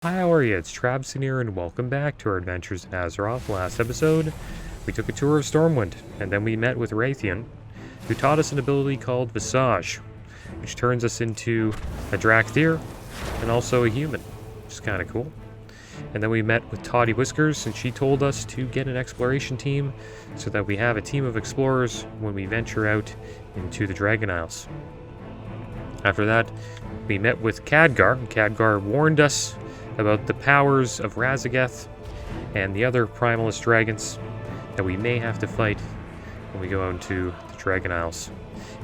Hi, how are you? It's Traviseen here, and welcome back to our adventures in Azeroth. Last episode, we took a tour of Stormwind, and then we met with Dracthyr, who taught us an ability called Visage, which turns us into a Dracthyr, and also a human, which is kind of cool. And then we met with Toddy Whiskers, and she told us to get an exploration team, so that we have a team of explorers when we venture out into the Dragon Isles. After that, we met with Khadgar, and Khadgar warned us about the powers of Raszageth and the other primalist dragons that we may have to fight when we go out into the Dragon Isles.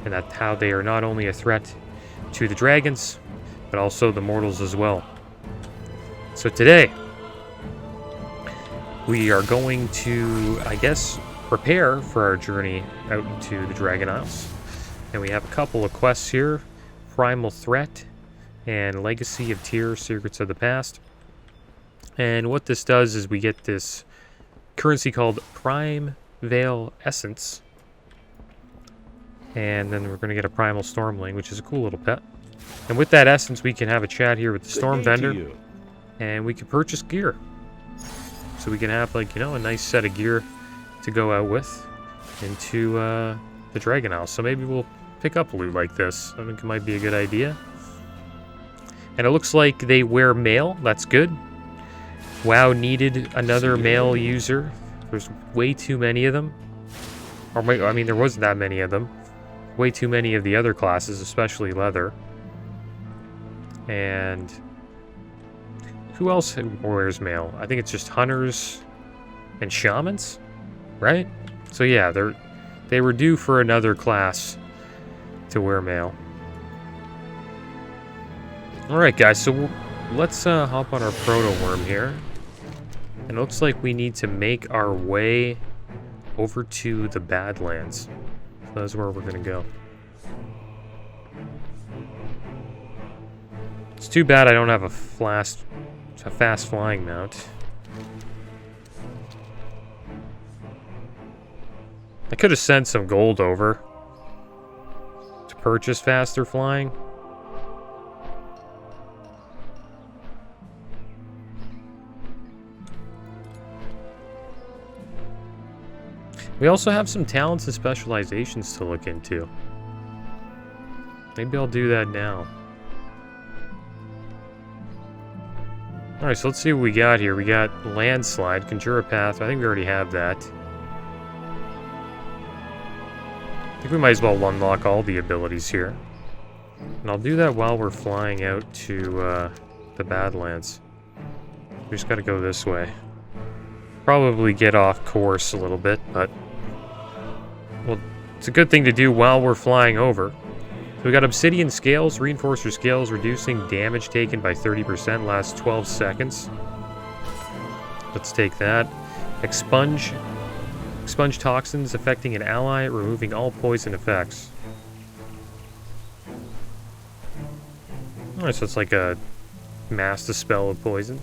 And that how they are not only a threat to the dragons, but also the mortals as well. So today, we are going to, I guess, prepare for our journey out into the Dragon Isles. And we have a couple of quests here: Primal Threat and Legacy of Tyr, Secrets of the Past. And what this does is we get this currency called Prime Veil Essence. And then we're going to get a Primal Stormling, which is a cool little pet. And with that essence, we can have a chat here with the Storm Vendor. And we can purchase gear. So we can have, like, you know, a nice set of gear to go out with into the Dragon Isles. So maybe we'll pick up loot like this. I think it might be a good idea. And it looks like they wear mail. That's good. WoW needed another male user. There's way too many of them. Or, I mean, there wasn't that many of them. Way too many of the other classes, especially leather. And who else wears mail? I think it's just hunters and shamans, right? So yeah, they were due for another class to wear mail. Alright guys, so let's hop on our proto-worm here. And it looks like we need to make our way over to the Badlands. So that's where we're going to go. It's too bad I don't have a fast flying mount. I could have sent some gold over to purchase faster flying. We also have some talents and specializations to look into. Maybe I'll do that now. Alright, so let's see what we got here. We got Landslide, Conjure a Path. I think we already have that. I think we might as well unlock all the abilities here. And I'll do that while we're flying out to the Badlands. We just gotta go this way. Probably get off course a little bit, but well, it's a good thing to do while we're flying over. So we got Obsidian Scales, Reinforcer Scales, reducing damage taken by 30%, lasts 12 seconds. Let's take that. Expunge toxins affecting an ally, removing all poison effects. Alright, so it's like a mass dispel of poison,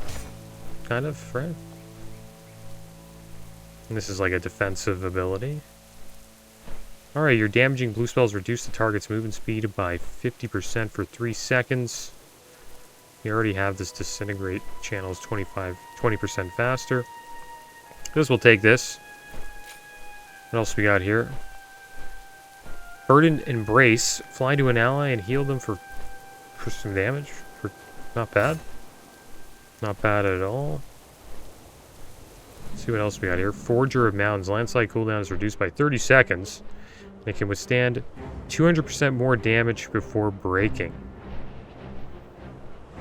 kind of, right? And this is like a defensive ability. Alright, your damaging blue spells reduce the target's movement speed by 50% for 3 seconds. You already have this disintegrate channels 20% faster. This will take this. What else we got here? Burden Embrace. Fly to an ally and heal them for some damage. Not bad. Not bad at all. Let's see what else we got here. Forger of Mountains. Landslide cooldown is reduced by 30 seconds. It can withstand 200% more damage before breaking.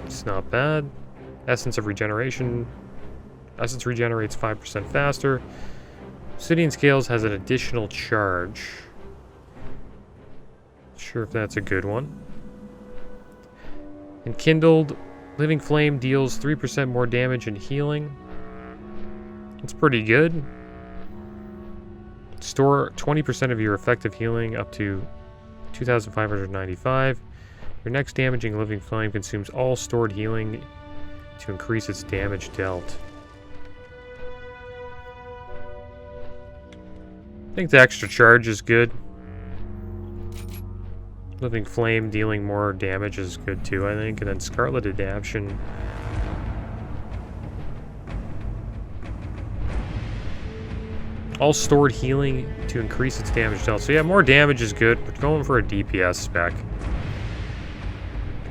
It's not bad. Essence of Regeneration. Essence regenerates 5% faster. Obsidian Scales has an additional charge. Not sure if that's a good one. Enkindled Living Flame deals 3% more damage and healing. It's pretty good. Store 20% of your effective healing up to 2,595. Your next damaging Living Flame consumes all stored healing to increase its damage dealt. I think the extra charge is good. Living Flame dealing more damage is good too, I think. And then Scarlet Adaption All stored healing to increase its damage dealt. So yeah, more damage is good. We're going for a DPS spec.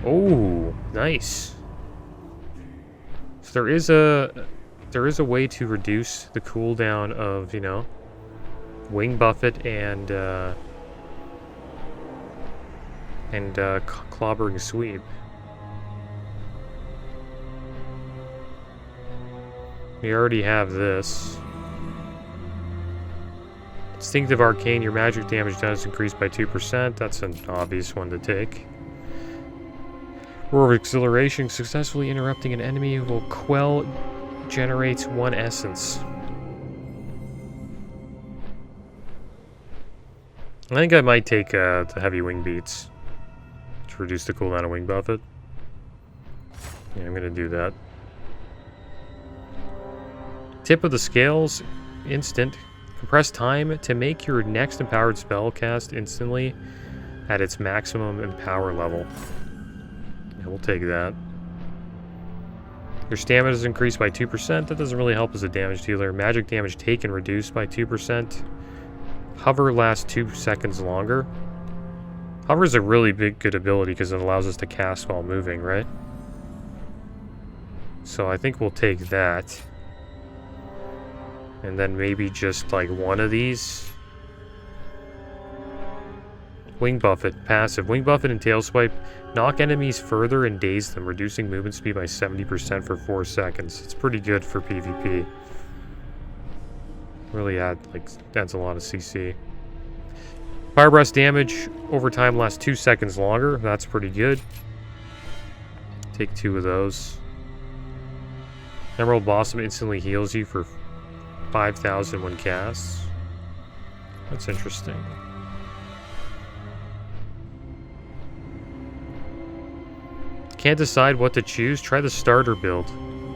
Oh, nice. So there is a way to reduce the cooldown of, you know, Wing Buffet and Clobbering Sweep. We already have this. Instinctive Arcane, your magic damage does increase by 2%. That's an obvious one to take. Roar of Exhilaration, successfully interrupting an enemy will quell, generates 1 essence. I think I might take the Heavy Wing Beats to reduce the cooldown of Wing Buffet. Yeah, I'm gonna do that. Tip of the scales, instant. Compress time to make your next empowered spell cast instantly at its maximum empower level. Yeah, we'll take that. Your stamina is increased by 2%. That doesn't really help as a damage dealer. Magic damage taken reduced by 2%. Hover lasts 2 seconds longer. Hover is a really good ability because it allows us to cast while moving, right? So I think we'll take that. And then maybe just like one of these. Wing Buffet, passive. Wing Buffet and Tail Swipe knock enemies further and daze them, reducing movement speed by 70% for 4 seconds. It's pretty good for PvP. Really adds a lot of CC. Fire Breath damage over time lasts 2 seconds longer. That's pretty good. Take 2 of those. Emerald Blossom instantly heals you for 5,000 when cast. That's interesting. Can't decide what to choose? Try the starter build.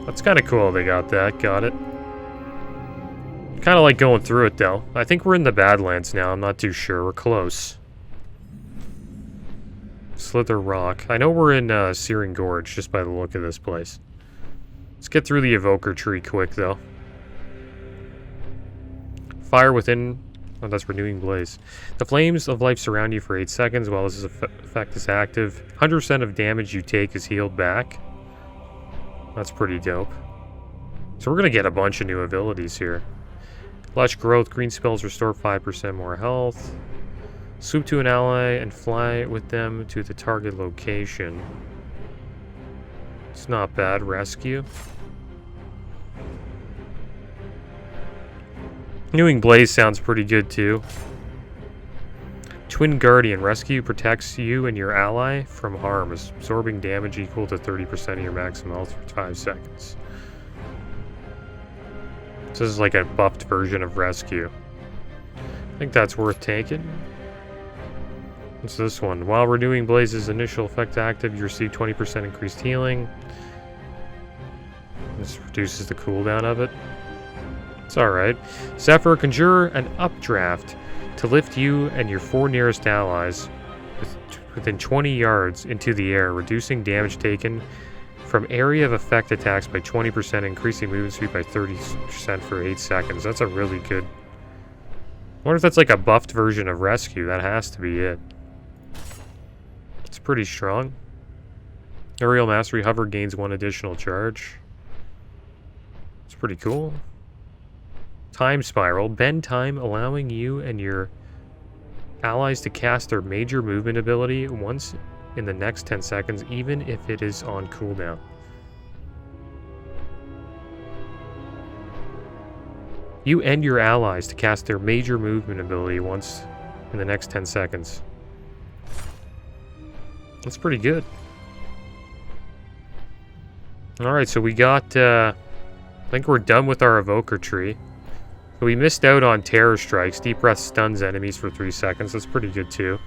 That's kind of cool they got that. Got it. Kind of like going through it though. I think we're in the Badlands now. I'm not too sure. We're close. Slither Rock. I know we're in Searing Gorge just by the look of this place. Let's get through the Evoker tree quick though. Fire within... Oh, that's Renewing Blaze. The flames of life surround you for 8 seconds while this effect is active. 100% of damage you take is healed back. That's pretty dope. So we're going to get a bunch of new abilities here. Lush Growth. Green spells restore 5% more health. Swoop to an ally and fly with them to the target location. It's not bad. Rescue. Renewing Blaze sounds pretty good too. Twin Guardian. Rescue protects you and your ally from harm, absorbing damage equal to 30% of your maximum health for 5 seconds. So this is like a buffed version of Rescue. I think that's worth taking. What's this one? While Renewing Blaze's initial effect active, you receive 20% increased healing. This reduces the cooldown of it. It's alright. Zephyr, conjure an updraft to lift you and your 4 nearest allies within 20 yards into the air, reducing damage taken from area of effect attacks by 20%, increasing movement speed by 30% for 8 seconds. That's a really good... I wonder if that's like a buffed version of Rescue. That has to be it. It's pretty strong. Aerial Mastery. Hover gains 1 additional charge. It's pretty cool. Time Spiral. Bend time, allowing you and your allies to cast their major movement ability once in the next 10 seconds, even if it is on cooldown. You and your allies to cast their major movement ability once in the next 10 seconds. That's pretty good. Alright, so we got... I think we're done with our Evoker tree. We missed out on Terror Strikes. Deep Breath stuns enemies for 3 seconds. That's pretty good too.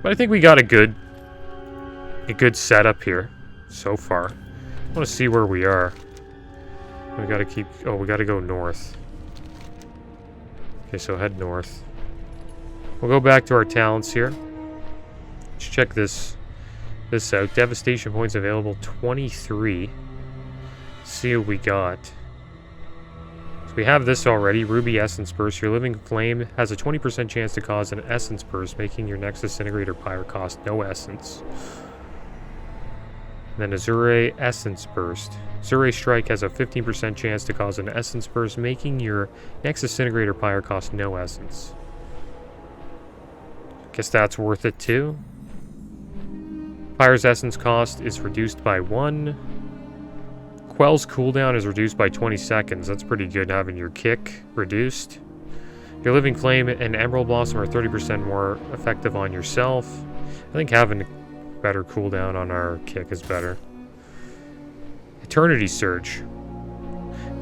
But I think we got a good setup here so far. I want to see where we are. We gotta keep... Oh, we gotta go north. Okay, so head north. We'll go back to our talents here. Let's check this out. Devastation points available, 23. See what we got. We have this already, Ruby Essence Burst. Your Living Flame has a 20% chance to cause an Essence Burst, making your next Disintegrator Pyre cost no Essence. Then Azure Essence Burst. Azure Strike has a 15% chance to cause an Essence Burst, making your next Disintegrator Pyre cost no Essence. Guess that's worth it too. Pyre's Essence cost is reduced by 1. Quell's cooldown is reduced by 20 seconds. That's pretty good, having your kick reduced. Your Living Flame and Emerald Blossom are 30% more effective on yourself. I think having better cooldown on our kick is better. Eternity Surge.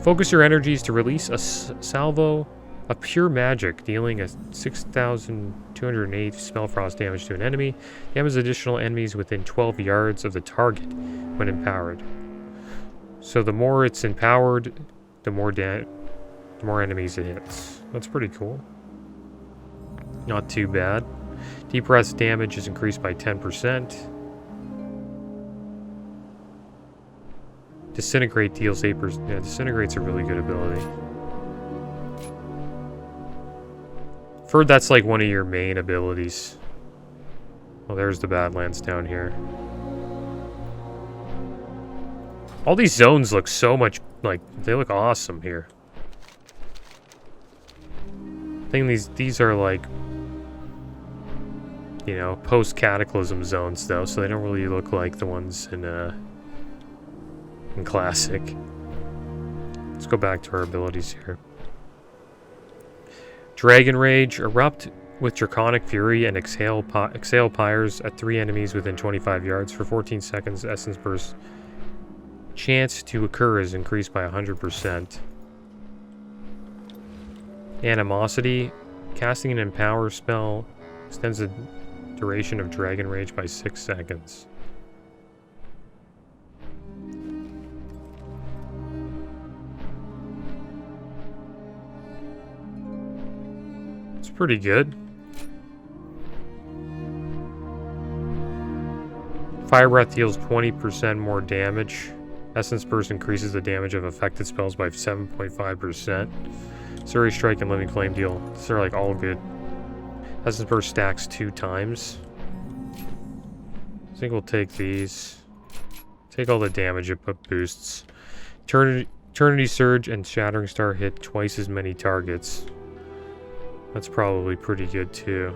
Focus your energies to release a salvo of pure magic, dealing a 6,208 Spellfrost damage to an enemy. Damage additional enemies within 12 yards of the target when empowered. So the more it's empowered, the more enemies it hits. That's pretty cool. Not too bad. Deep Breath's damage is increased by 10%. Disintegrate deals 8%. Yeah, Disintegrate's a really good ability. I've heard that's like one of your main abilities. Well, there's the Badlands down here. All these zones look so much like, they look awesome here. I think these are like, you know, post-Cataclysm zones though, so they don't really look like the ones in Classic. Let's go back to our abilities here. Dragon Rage. Erupt with Draconic Fury and exhale pyres at 3 enemies within 25 yards for 14 seconds. Essence Burst chance to occur is increased by 100%. Animosity. Casting an Empower spell extends the duration of Dragon Rage by 6 seconds. It's pretty good. Fire Breath deals 20% more damage. Essence Burst increases the damage of affected spells by 7.5%. Surrey Strike and Living Flame deal. These are like all good. Essence Burst stacks 2 times. I think we'll take these. Take all the damage it boosts. Eternity Surge and Shattering Star hit twice as many targets. That's probably pretty good too.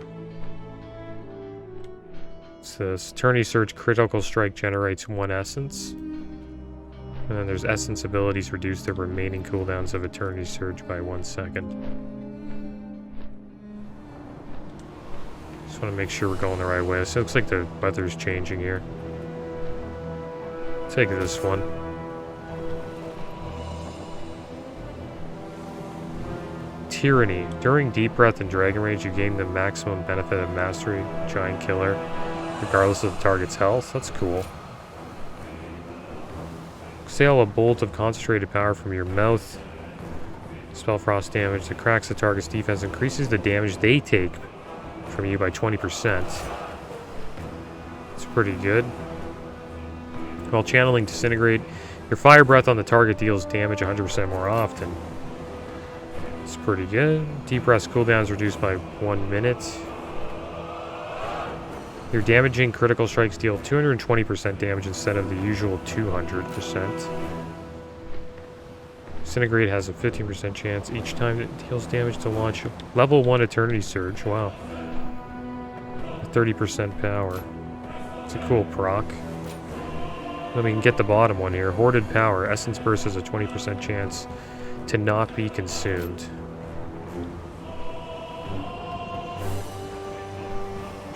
So Eternity Surge Critical Strike generates 1 essence. And then there's essence abilities reduce the remaining cooldowns of Eternity Surge by 1 second. Just want to make sure we're going the right way. So it looks like the weather's changing here. Take this one. Tyranny. During Deep Breath and Dragon Rage, you gain the maximum benefit of Mastery, Giant Killer, regardless of the target's health. That's cool. Exhale a bolt of concentrated power from your mouth. Spellfrost damage that cracks the target's defense, increases the damage they take from you by 20%. It's pretty good. While channeling Disintegrate, your Fire Breath on the target deals damage 100% more often. It's pretty good. Deep Breath's cooldown is reduced by 1 minute. Your damaging critical strikes deal 220% damage instead of the usual 200%. Disintegrate has a 15% chance each time it deals damage to launch level 1 Eternity Surge. Wow. 30% power. It's a cool proc. Then we can get the bottom one here. Hoarded Power. Essence Burst has a 20% chance to not be consumed.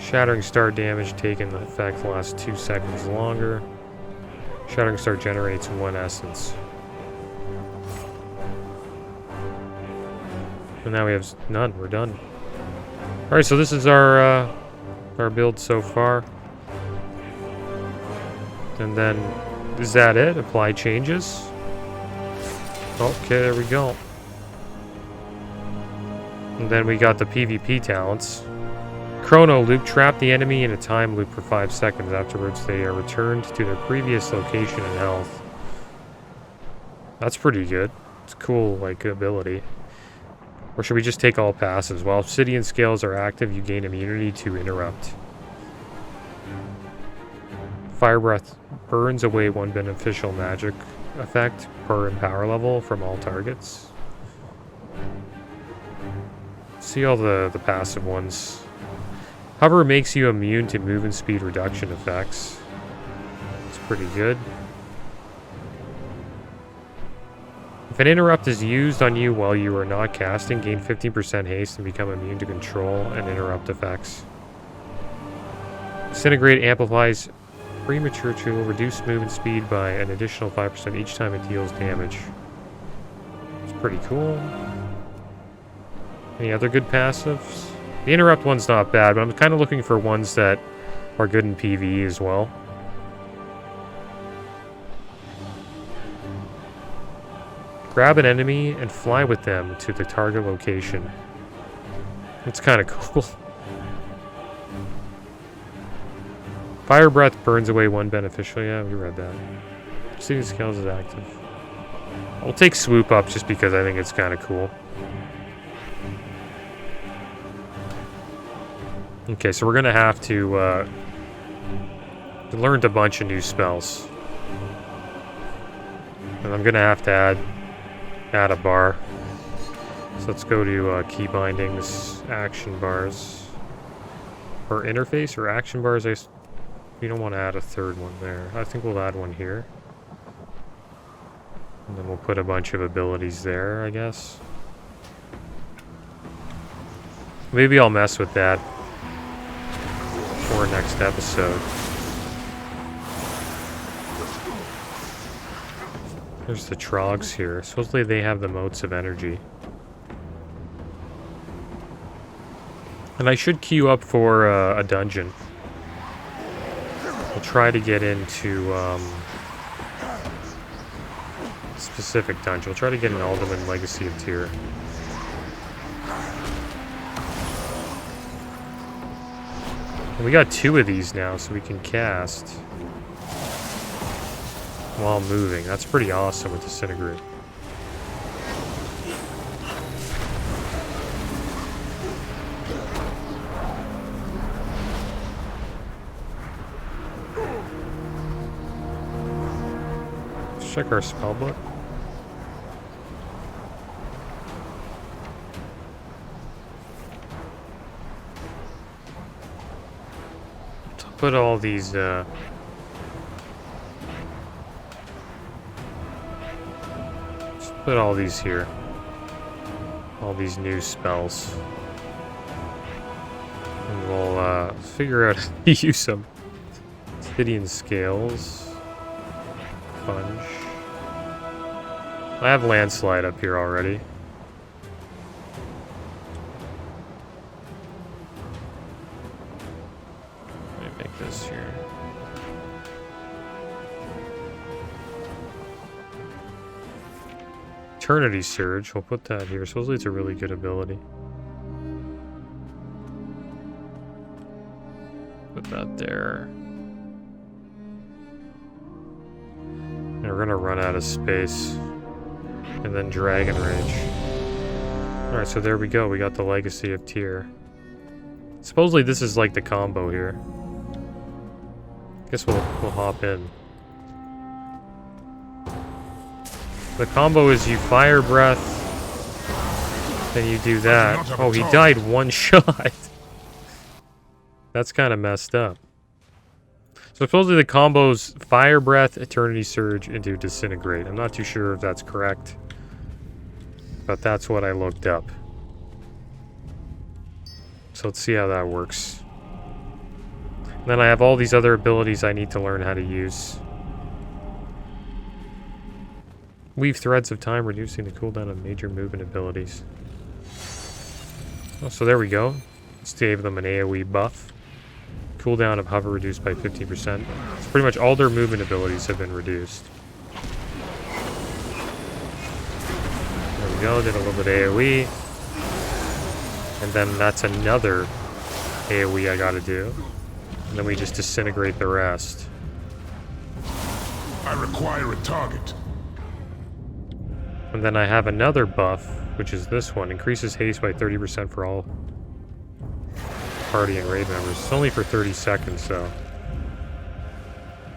Shattering Star damage taken effect lasts 2 seconds longer. Shattering Star generates 1 essence. And now we have none. We're done. Alright, so this is our build so far. And then, is that it? Apply changes. Okay, there we go. And then we got the PvP talents. Chrono Loop. Trap the enemy in a time loop for 5 seconds. Afterwards, they are returned to their previous location and health. That's pretty good. It's a cool, like, ability. Or should we just take all passives? While obsidian scales are active, you gain immunity to interrupt. Fire breath burns away one beneficial magic effect per power level from all targets. See all the passive ones. Hover makes you immune to movement speed reduction effects. It's pretty good. If an interrupt is used on you while you are not casting, gain 15% haste and become immune to control and interrupt effects. Disintegrate amplifies premature tool, reduce movement speed by an additional 5% each time it deals damage. It's pretty cool. Any other good passives? The interrupt one's not bad, but I'm kind of looking for ones that are good in PvE as well. Grab an enemy and fly with them to the target location. It's kind of cool. Fire breath burns away one beneficial. Yeah, we read that. Obsidian scales is active. I'll take swoop up just because I think it's kind of cool. Okay, so we're gonna have to learn a bunch of new spells, and I'm gonna have to add a bar. So let's go to key bindings, action bars, or interface or action bars. We don't want to add a third one there. I think we'll add one here, and then we'll put a bunch of abilities there, I guess. Maybe I'll mess with that for next episode. There's the Trogs here. Supposedly they have the motes of energy. And I should queue up for a dungeon. We'll try to get into specific dungeon. We'll try to get an Alderman Legacy of Tyr. And we got 2 of these now, so we can cast while moving. That's pretty awesome with Disintegrate. Let's check our spellbook. Put all these put all these here. All these new spells. And we'll figure out how to use them. Obsidian scales. Sponge. I have landslide up here already. Let me make this here. Eternity Surge, we'll put that here. Supposedly it's a really good ability. Put that there. And we're gonna run out of space. And then Dragon Rage. Alright, so there we go. We got the Legacy of Tyr. Supposedly this is like the combo here. Guess we'll hop in. The combo is you fire breath, then you do that. Oh, he died one shot. That's kind of messed up. So supposedly the combo's fire breath, eternity surge, into disintegrate. I'm not too sure if that's correct, but that's what I looked up. So let's see how that works. And then I have all these other abilities I need to learn how to use. Weave threads of time, reducing the cooldown of major movement abilities. Oh, so there we go. Let's give them an AoE buff. Cooldown of hover reduced by 50%. So pretty much all their movement abilities have been reduced. There we go, did a little bit of AoE. And then that's another AoE I gotta do. And then we just disintegrate the rest. I require a target. And then I have another buff, which is this one. Increases haste by 30% for all party and raid members. It's only for 30 seconds, so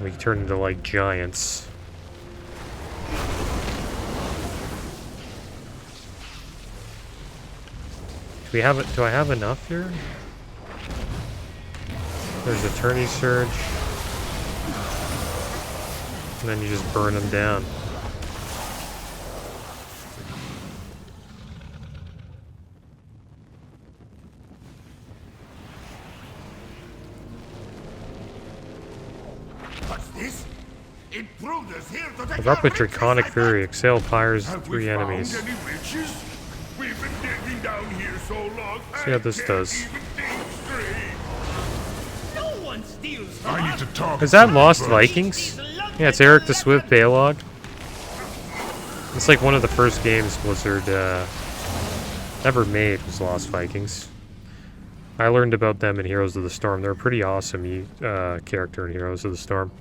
we turn into like giants. Do we have it? Do I have enough here? There's Attorney Surge. And then you just burn them down. What's this? Intruders here to take Erupt with our riches, Draconic I Fury. Exhale pyres Have 3 we found enemies. any riches? We've been digging down here so long. See how this does. No one steals from I need us. to talk. Is that Lost Vikings? Yeah, it's Eric the Swift Baylog. It's like one of the first games Blizzard ever made was Lost Vikings. I learned about them in Heroes of the Storm. They're a pretty awesome character in Heroes of the Storm.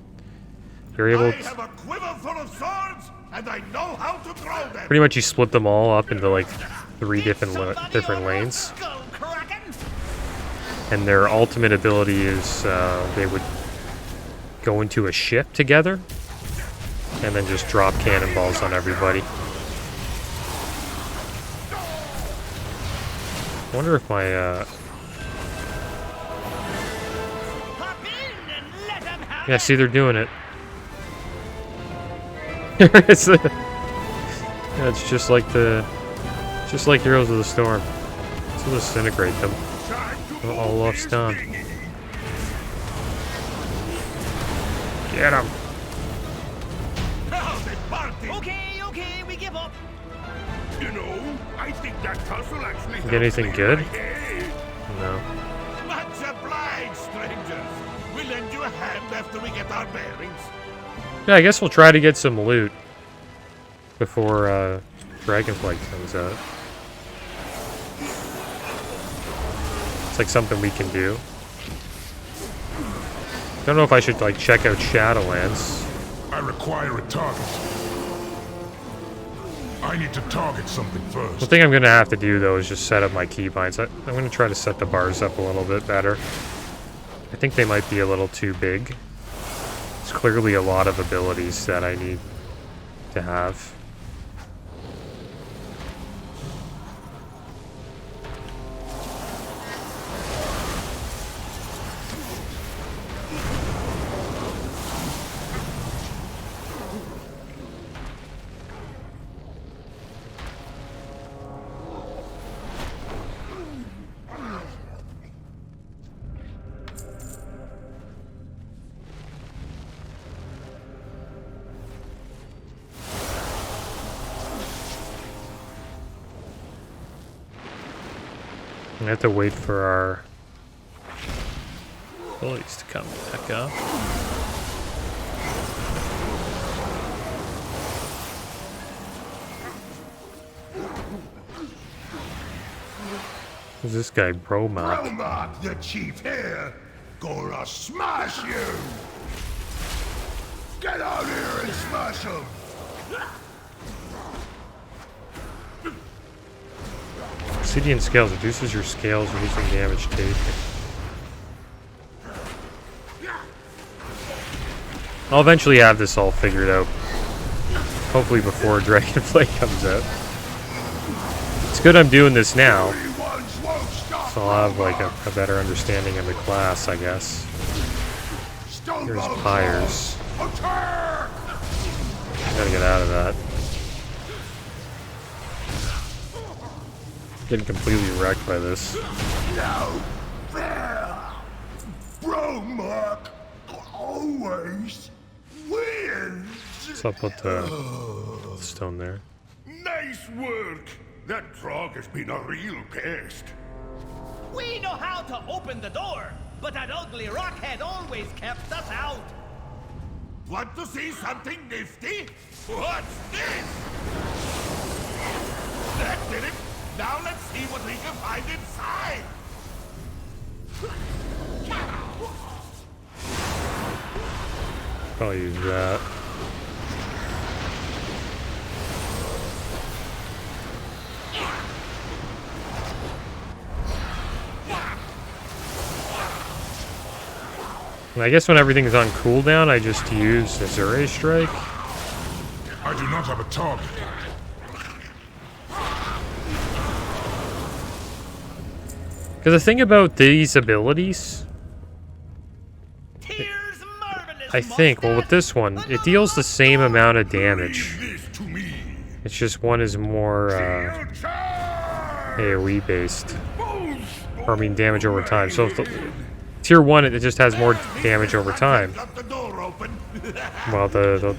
You're able I have a quiver full of swords, and I know how to throw them. pretty much you split them all up into like 3 different lanes. And their ultimate ability is they would go into a ship together and then just drop cannonballs on everybody. I wonder if my yeah, see, they're doing it. It's just like Heroes of the Storm. Let's disintegrate them. They're all lost down. Get them. Okay, we give up. You know, I think that tussle actually Get anything good? No. Much obliged, strangers. We'll lend you a hand after we get our bearings. Yeah, I guess we'll try to get some loot before Dragonflight comes out. It's like something we can do. Don't know if I should like check out Shadowlands. I require a target. I need to target something first. The thing I'm gonna have to do though is just set up my keybinds. I'm gonna try to set the bars up a little bit better. I think they might be a little too big. There's clearly a lot of abilities that I need to have. I have to wait for our abilities to come back up. Who's this guy, Bromark? Bromark, the chief here. Gonna smash you. Get out here and smash him. Obsidian Scales reduces your scales, reducing damage taken. I'll eventually have this all figured out. Hopefully before Dragonflight comes out. It's good I'm doing this now. So I'll have like a better understanding of the class, I guess. Here's Pyres. Gotta get out of that. Getting completely wrecked by this. No fair. Bromark always wins. So I'll put the stone there. Nice work. That Trog has been a real pest. We know how to open the door, but that ugly rockhead always kept us out. Want to see something nifty? What's this? That did it. Now let's see what we can find inside. Probably use that. I guess when everything's on cooldown, I just use Azure Strike. I do not have a target. Because the thing about these abilities, I think, well, with this one, it deals the same amount of damage. It's just one is more AoE based. Or, I mean, damage over time. So, if the, tier 1, it just has more damage over time. While the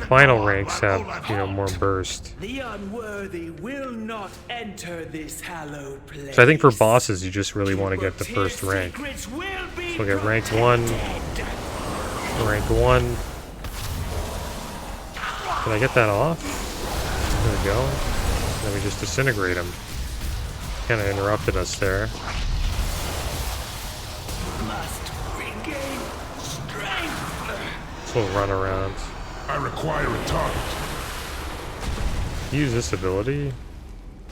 final ranks have, you know, more burst. The unworthy will not enter this hallowed place. So I think for bosses, you just really want to get the first rank. So get rank 1. Rank 1. Can I get that off? There we go. Then we just disintegrate him. Kind of interrupted us there. Must regain strength. So we'll run around. I require a target. Use this ability.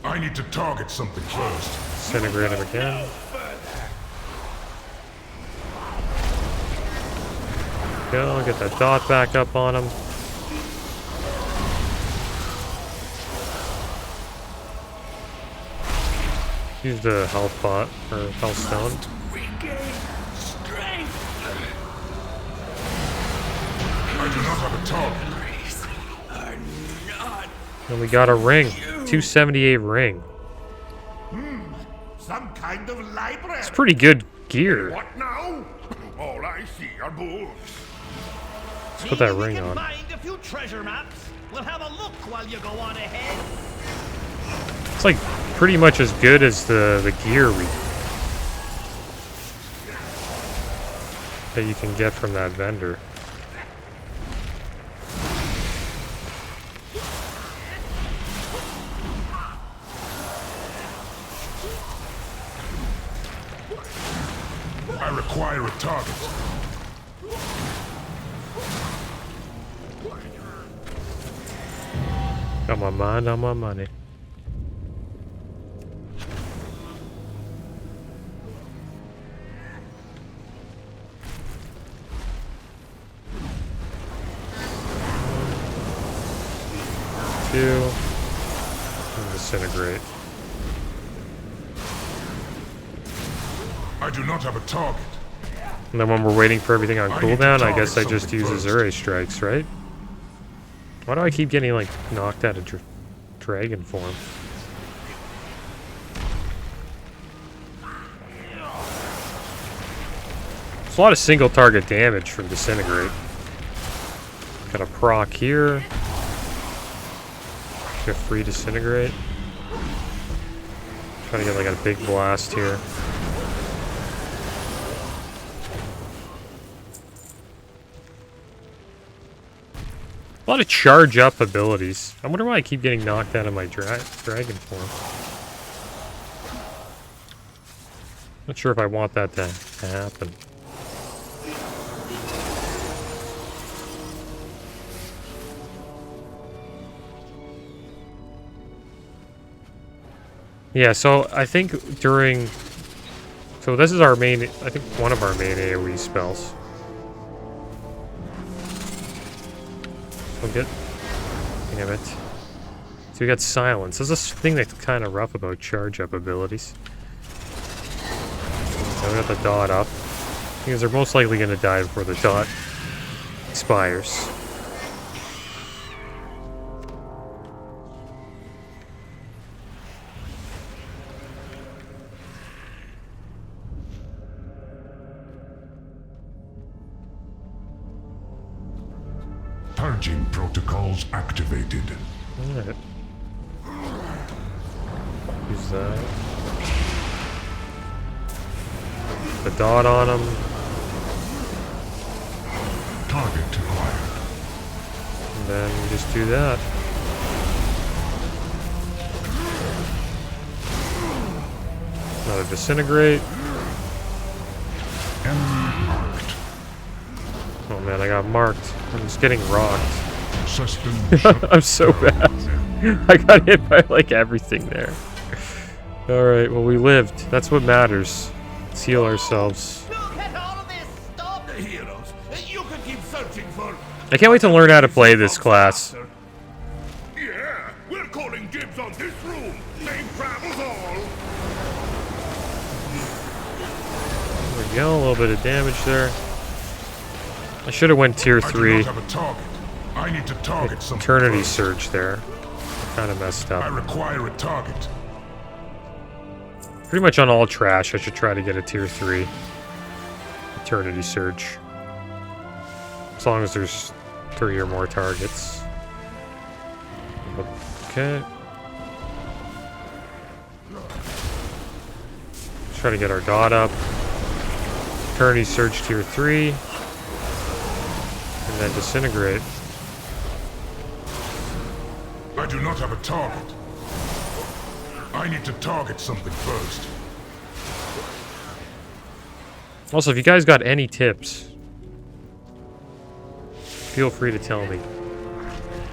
I need to target something first. Disintegrate him again. Go, get that dot back up on him. Use the health pot, or health stone. I do not have a target. And we got a ring. 278 ring. Some kind of library. It's pretty good gear. What now? All I see are books. Let's put that ring on. Find a few treasure maps. We'll have a look while you go on ahead. It's like pretty much as good as the gear that you can get from that vendor. I require a target. Got my mind on my money. Two. And disintegrate. I do not have a target. And then when we're waiting for everything on I need to cooldown, I target guess I just something use first. Azure strikes, right? Why do I keep getting, like, knocked out of dragon form? There's a lot of single target damage from disintegrate. Got a proc here. Get free disintegrate. Trying to get like a big blast here. A lot of charge up abilities. I wonder why I keep getting knocked out of my dragon form. Not sure if I want that to happen. Yeah, so I think during... So this is our main... I think one of our main AoE spells. So get... Damn it. So we got silence. There's this thing that's kind of rough about charge up abilities. So we got the dot up. Because they're most likely going to die before the dot expires. Purging protocols activated. Alright. Use that. The dot on him. Target acquired. And then we just do that. Another disintegrate. Enemy marked. Oh man, I got marked. I'm just getting rocked. System shut I'm so down. bad. I got hit by like everything there. Alright, well we lived. That's what matters. Let's heal ourselves. Look at all of this stuff. The heroes I can't wait to learn how to play this class. Yeah, we're calling dibs on this room. Same travels all. There we go, a little bit of damage there. I should have went tier 3. I do not have a target. I need to target something Eternity first. Surge there. Kind of messed I up. require a target. Pretty much on all trash, I should try to get a tier 3 Eternity Surge. As long as there's 3 or more targets. Okay. Let's try to get our dot up. Eternity Surge tier 3. And then Disintegrate. I do not have a target. I need to target something first. Also, if you guys got any tips, feel free to tell me.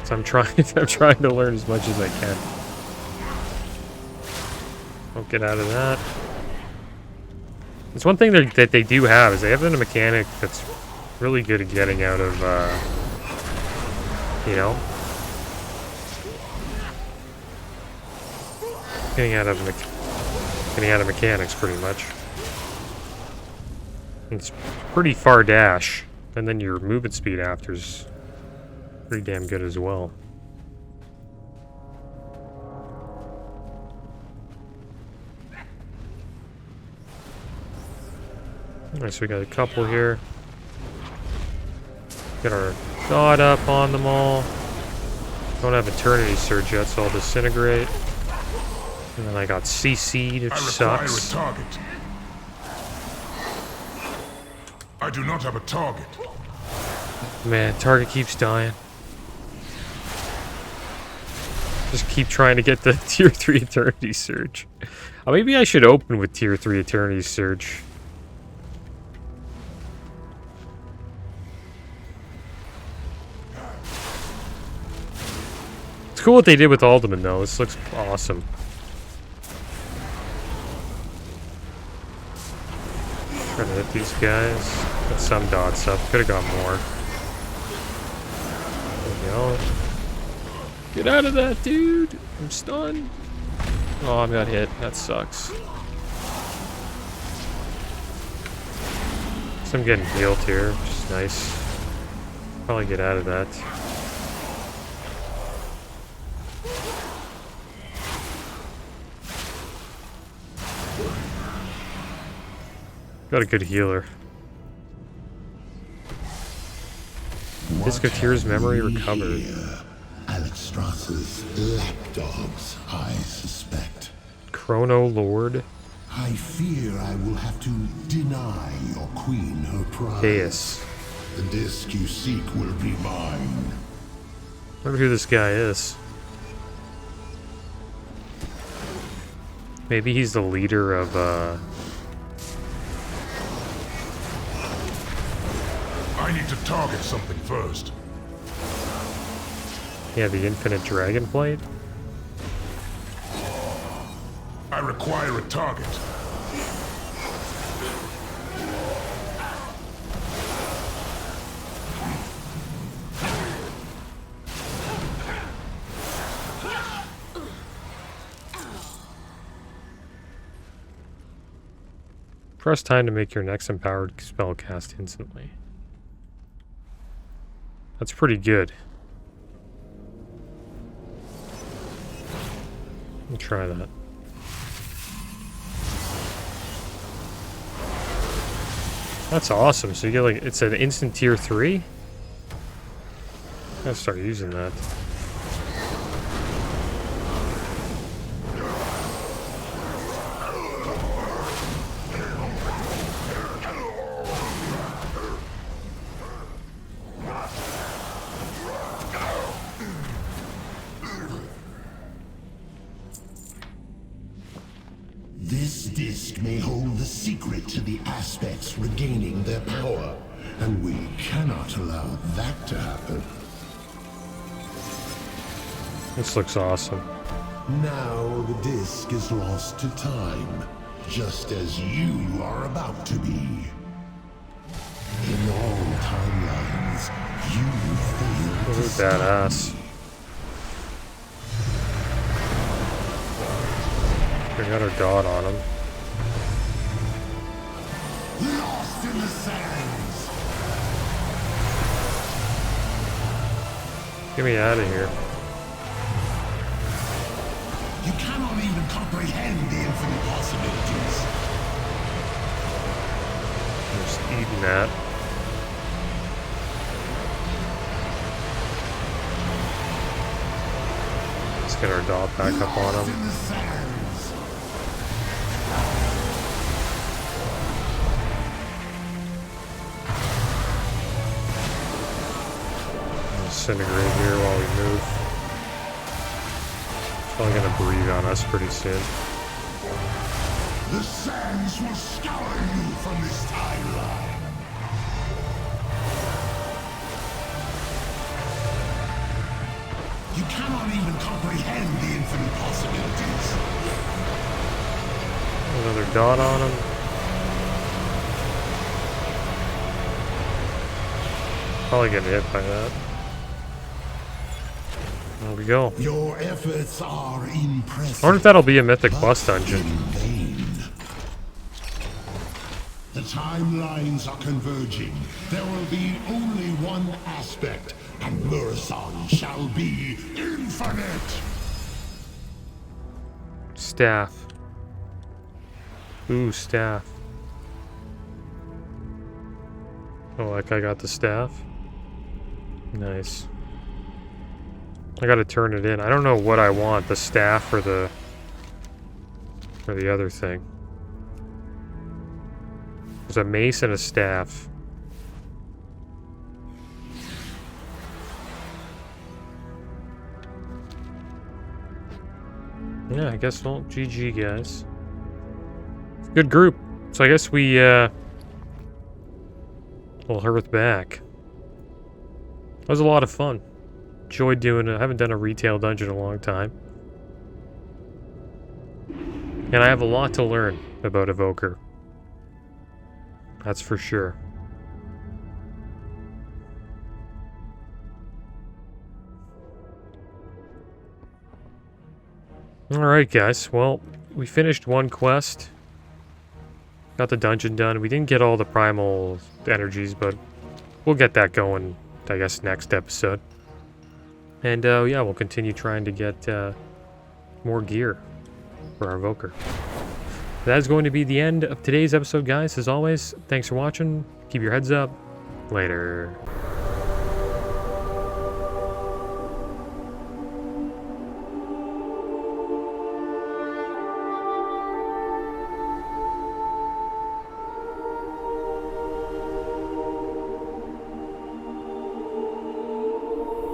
So I'm trying to learn as much as I can. Don't get out of that. There's one thing that they do have is they have a mechanic that's really good at getting out of, you know, getting out of mechanics pretty much. It's pretty far dash, and then your movement speed after's pretty damn good as well. Alright, so we got a couple here. Get our dot up on them all. Don't have Eternity Surge yet, so I'll Disintegrate. And then I got CC'd, which I require sucks. a target. I do not have a target. Man, target keeps dying. Just keep trying to get the tier 3 Eternity Surge. Maybe I should open with tier 3 Eternity Surge. It's cool what they did with Alderman, though. This looks awesome. Trying to hit these guys. Got some dots up. Could have got more. There we go. Get out of that, dude! I'm stunned. Oh, I got hit. That sucks. So I'm getting healed here, which is nice. Probably get out of that. Got a good healer. Disc of Tears memory recovered. Alexstrasza's lapdogs, I suspect. Chrono Lord. I fear I will have to deny your queen her prize. Deus. The disc you seek will be mine. Wonder who this guy is. Maybe he's the leader of, I need to target something first. yeah, the Infinite Dragonflight. I require a target. Press time to make your next empowered spell cast instantly. That's pretty good. I'll try that. That's awesome. So you get like, it's an instant tier 3? I gotta start using that. This disc may hold the secret to the aspects regaining their power, and we cannot allow that to happen. This looks awesome. Now the disc is lost to time, just as you are about to be. In all timelines, you to Ooh, stop. badass. We got our dot on him. Lost in the sands. Get me out of here. You cannot even comprehend the infinite possibilities. I'm just eating that. Let's get our dot back up on Lost him. in the sands. Disintegrate here while we move. It's probably gonna breathe on us pretty soon. The sands will scour you from this timeline. You cannot even comprehend the infinite possibilities. Another dot on him. Probably getting hit by that. There we go. Your efforts are impressive. I wonder if that'll be a mythic plus dungeon. In vain. The timelines are converging. There will be only one aspect, and Murison shall be infinite. Staff. Ooh, staff. Oh, like I got the staff? Nice. I gotta turn it in. I don't know what I want, the staff or the other thing. There's a mace and a staff. Yeah, I guess, well, GG, guys. Good group. So I guess we, we'll hearth back. That was a lot of fun. Enjoyed doing it. I haven't done a retail dungeon in a long time. And I have a lot to learn about Evoker. That's for sure. Alright guys, well, we finished one quest. Got the dungeon done. We didn't get all the primal energies, but we'll get that going, I guess, next episode. And yeah, we'll continue trying to get more gear for our Evoker. That is going to be the end of today's episode, guys. As always, thanks for watching. Keep your heads up. Later.